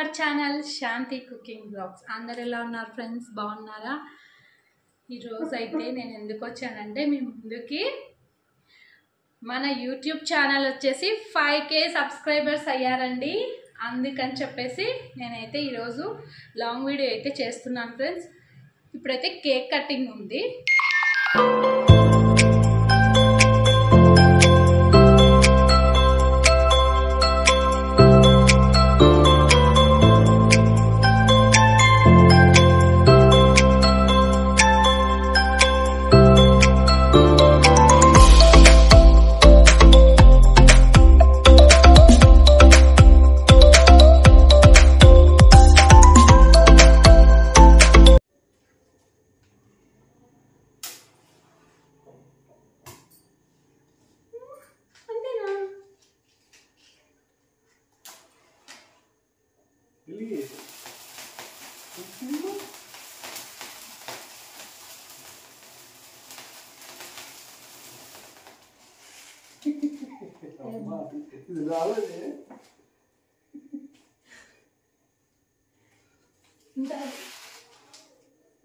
Hour channel Shanti cooking blogs. అందరు ఎలా ఉన్నారు ఫ్రెండ్స్? బాగున్నారా? ఈరోజు అయితే నేను ఎందుకు వచ్చానంటే మీ ముందుకి మన యూట్యూబ్ ఛానల్ వచ్చేసి 5K సబ్స్క్రైబర్స్ అయ్యారండి. అందుకని చెప్పేసి నేనైతే ఈరోజు లాంగ్ వీడియో అయితే చేస్తున్నాను ఫ్రెండ్స్. ఇప్పుడైతే కేక్ కటింగ్ ఉంది.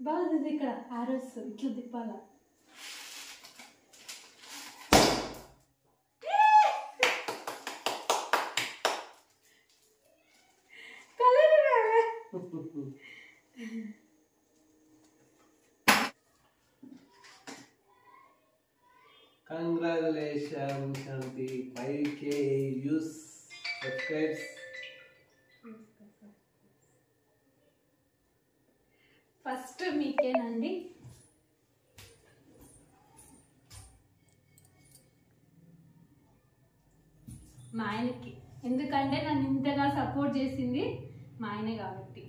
బాగుంది. ఇక్కడ ఆరోస్ ఇట్లా తిప్పాల. Congratulations, Shanti. 5K views, subscribes. First మీకేనండి. మా ఆయనకి, ఎందుకంటే నన్ను ఇంతగా సపోర్ట్ చేసింది మా ఆయనే కాబట్టి.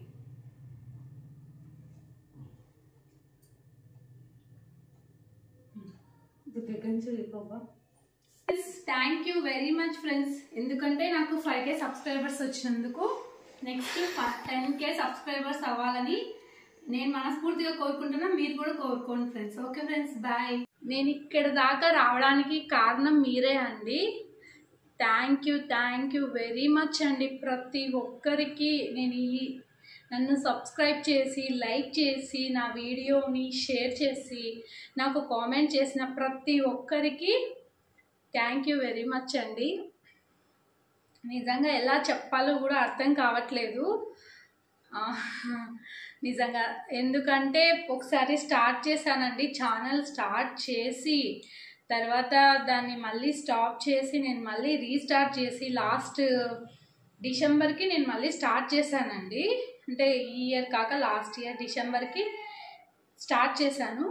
Thank you very much friends. ఎందుకంటే నాకు 5K సబ్స్క్రైబర్స్ వచ్చినందుకు నెక్స్ట్ 10K సబ్స్క్రైబర్స్ అవ్వాలని నేను మనస్ఫూర్తిగా కోరుకుంటున్నా. మీరు కూడా కోరుకోండి ఫ్రెండ్స్. Okay friends, bye. నేను ఇక్కడ దాకా రావడానికి కారణం మీరే అండి. థ్యాంక్ యూ వెరీ మచ్ అండి. ప్రతి ఒక్కరికి నన్ను సబ్స్క్రైబ్ చేసి, లైక్ చేసి, నా వీడియోని షేర్ చేసి, నాకు కామెంట్ చేసిన ప్రతి ఒక్కరికి థ్యాంక్ యూ వెరీ మచ్ అండి. నిజంగా ఎలా చెప్పాలో కూడా అర్థం కావట్లేదు నిజంగా. ఎందుకంటే ఒకసారి స్టార్ట్ చేశానండి, ఛానల్ స్టార్ట్ చేసి తర్వాత దాన్ని మళ్ళీ స్టాప్ చేసి నేను మళ్ళీ రీస్టార్ట్ చేసి లాస్ట్ డిసెంబర్కి నేను మళ్ళీ స్టార్ట్ చేశానండి. అంటే ఈ ఇయర్ కాక లాస్ట్ ఇయర్ డిసెంబర్కి స్టార్ట్ చేశాను.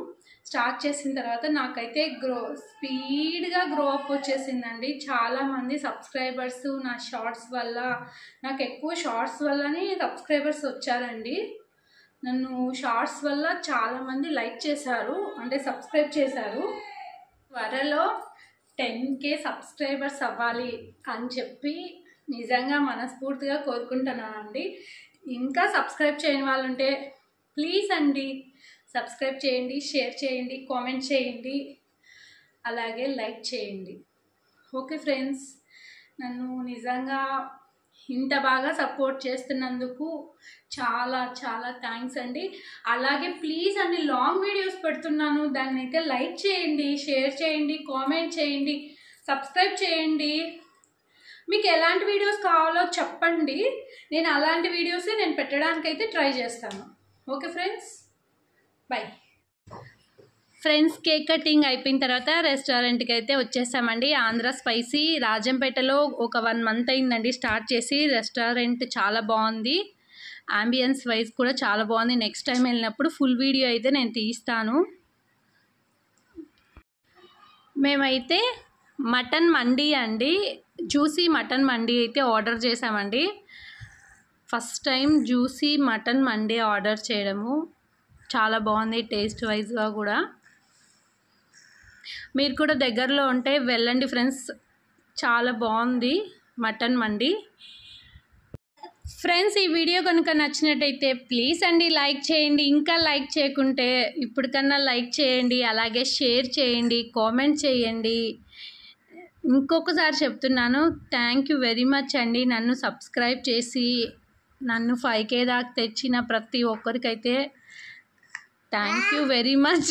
స్టార్ట్ చేసిన తర్వాత నాకైతే స్పీడ్గా గ్రో అప్ వచ్చేసిందండి. చాలామంది సబ్స్క్రైబర్స్ నా షార్ట్స్ వల్ల, నాకు ఎక్కువ షార్ట్స్ వల్లనే సబ్స్క్రైబర్స్ వచ్చారండి. నన్ను షార్ట్స్ వల్ల చాలామంది లైక్ చేశారు, అంటే సబ్స్క్రైబ్ చేశారు. త్వరలో 10K సబ్స్క్రైబర్స్ అవ్వాలి అని చెప్పి నిజంగా మనస్ఫూర్తిగా కోరుకుంటున్నానండి. ఇంకా సబ్స్క్రైబ్ చేయని వాళ్ళు ఉంటే ప్లీజ్ అండి సబ్స్క్రైబ్ చేయండి, షేర్ చేయండి, కామెంట్ చేయండి, అలాగే లైక్ చేయండి. ఓకే ఫ్రెండ్స్, నన్ను నిజంగా ఇంత బాగా సపోర్ట్ చేస్తున్నందుకు చాలా చాలా థ్యాంక్స్ అండి. అలాగే ప్లీజ్ అండి, లాంగ్ వీడియోస్ పెడుతున్నాను, దాన్ని అయితే లైక్ చేయండి, షేర్ చేయండి, కామెంట్ చేయండి, సబ్స్క్రైబ్ చేయండి. మీకు ఎలాంటి వీడియోస్ కావాలో చెప్పండి, నేను అలాంటి వీడియోసే నేను పెట్టడానికైతే ట్రై చేస్తాను. Okay friends, bye. Friends, cake cutting అయిపోయిన తర్వాత రెస్టారెంట్కి అయితే వచ్చేసామండి. ఆంధ్ర స్పైసీ రాజంపేటలో ఒక 1 మంత్ అయిందండి స్టార్ట్ చేసి. రెస్టారెంట్ చాలా బాగుంది, అంబియన్స్ వైజ్ కూడా చాలా బాగుంది. నెక్స్ట్ టైం వెళ్ళినప్పుడు ఫుల్ వీడియో అయితే నేను తీస్తాను. మేమైతే మటన్ మండీ అండి, జ్యూసీ మటన్ మండీ అయితే ఆర్డర్ చేసామండి. First time juicy mutton mandi order చేయడము. చాలా బాగుంది టేస్ట్ వైజ్గా కూడా. మీరు కూడా దగ్గరలో ఉంటే వెళ్ళండి ఫ్రెండ్స్, చాలా బాగుంది మటన్ మండీ. ఫ్రెండ్స్, ఈ వీడియో కనుక నచ్చినట్టయితే ప్లీజ్ అండి లైక్ చేయండి. ఇంకా లైక్ చేయకుంటే ఇప్పటికన్నా లైక్ చేయండి, అలాగే షేర్ చేయండి, కామెంట్ చేయండి. ఇంకొకసారి చెప్తున్నాను, థ్యాంక్ యూ వెరీ మచ్ అండి నన్ను సబ్స్క్రైబ్ చేసి నన్ను 5K దాకా తెచ్చిన ప్రతి ఒక్కరికైతే థ్యాంక్ యూ వెరీ మచ్.